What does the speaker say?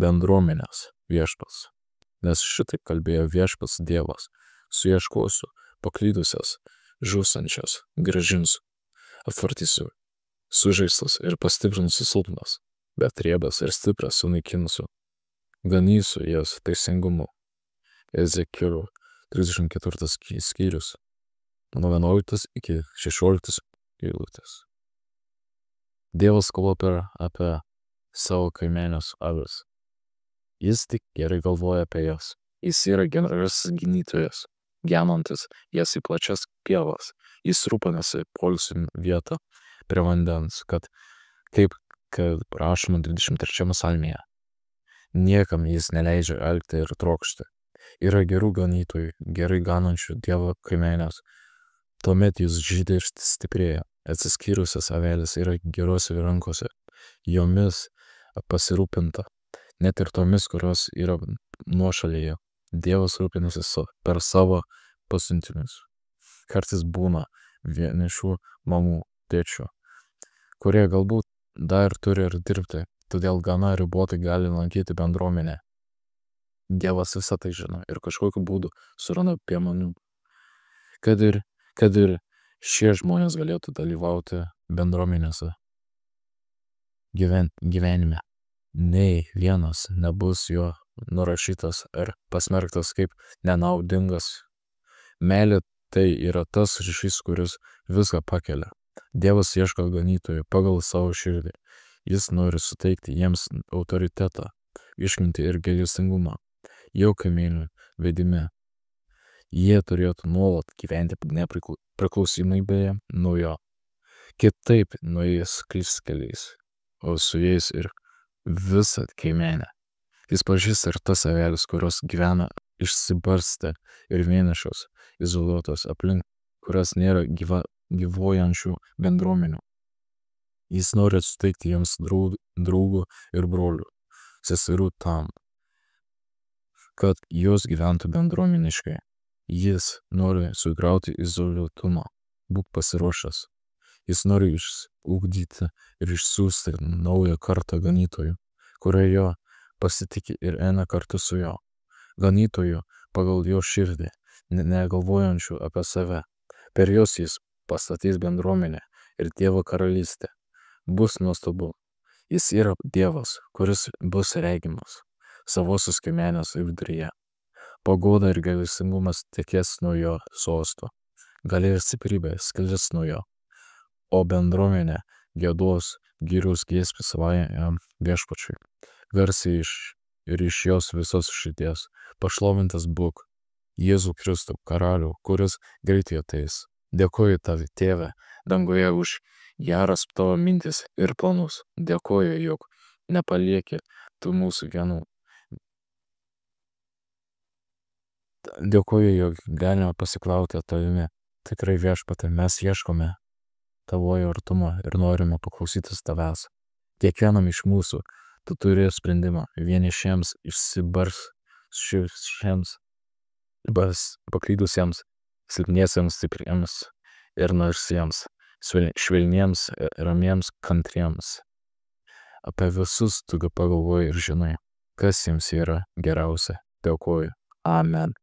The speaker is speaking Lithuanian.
bendruomenės viešpats. Nes šitaip kalbėjo viešpats Dievas: suieškosiu paklydusias, žūstančias, grąžinsiu, apvartysiu sužeistas ir pastiprinsiu silpnas, bet riebas ir stipras sunaikinsiu. Ganysiu jas teisingumu. Ezekielio 34 skyrius, nuo 11 iki 16 eilutės. Dievas kalba apie savo kaimenės avis. Jis tik gerai galvoja apie jas. Jis yra geras gynytojas, genantis jas į plačias pievas. Jis rūpinasi poilsio vietą prie vandens, kaip prašoma 23 psalmėje. Niekam jis neleidžia alkti ir trokšti. Yra gerų ganytojų, gerai ganančių Dievo kaimenės. Tuomet jis žydi ir stiprėja. Atsiskyrusias avelės yra gerose rankose. Jomis pasirūpinta, net ir tomis, kurios yra nuošalėje. Dievas rūpinasi per savo pasiuntinius. Kartais būna vienišų mamų, tėčių, kurie galbūt dar turi ir dirbti, todėl gana ribotai gali lankyti bendruomenę. Dievas visą tai žino ir kažkokiu būdu suranda priemonių, kad ir šie žmonės galėtų dalyvauti bendruomenėse gyvenime. Nei vienas nebus jo nurašytas ar pasmerktas kaip nenaudingas. Meilė tai yra tas ryšys, kuris viską pakelia. Dievas ieško ganytojų pagal savo širdį. Jis nori suteikti jiems autoritetą, išmintį ir gailestingumą. Jo kaimynų vedime. Jie turėtų nuolat gyventi nepriklausomybėje nuo jo. Kitaip nuėjęs klystkeliais, o su jais ir visą kaimenę. Jis pažįsta ir tas avelis, kurios gyvena išsibarstę ir vienišos, izoliuotos aplink, kurios nėra gyvuojančių bendruomenių. Jis nori suteikti jiems draugų ir brolių, seserų tam, kad jos gyventų bendruomeniškai. Jis nori sugrauti izoliuotumą. Būk pasiruošęs. Jis nori išugdyti ir išsiųsti naują kartą ganytojų, kurie jo pasitikė ir eina kartu su jo. Ganytojų pagal jo širdį, negalvojančių apie save. Per juos jis pastatys bendruomenę ir Dievo karalystę. Bus nuostabu. Jis yra Dievas, kuris bus regimas savosios kaimenės viduryje. Paguoda ir gailestingumas tekės nuo jo sosto. Galia ir stiprybė sklis nuo jo. O bendruomenė giedos gyriaus giesmę savajam viešpačiui. Garsiai ir iš jos visos širdies. Pašlovintas būk, Jėzų Kristų, karalių, kuris greitai ateis. Dėkoju tave, Tėve, danguje už geras tavo mintis ir planus. Dėkoju, jog nepalieki tu mūsų vienų. Dėkoju, jog galime pasiklauti tavimi. Tikrai viešpatie, mes ieškome tavojo artumo ir norime paklausytis tavęs. Kiekvienam iš mūsų tu turi sprendimą. Vienišiems išsibarsčiusiems, paklydusiems, silpniesiems, stipriems ir narsiems, švelniems, ramiems, kantriems. Apie visus tu pagalvoji ir žinai, kas jiems yra geriausia. Dėkoju. Amen.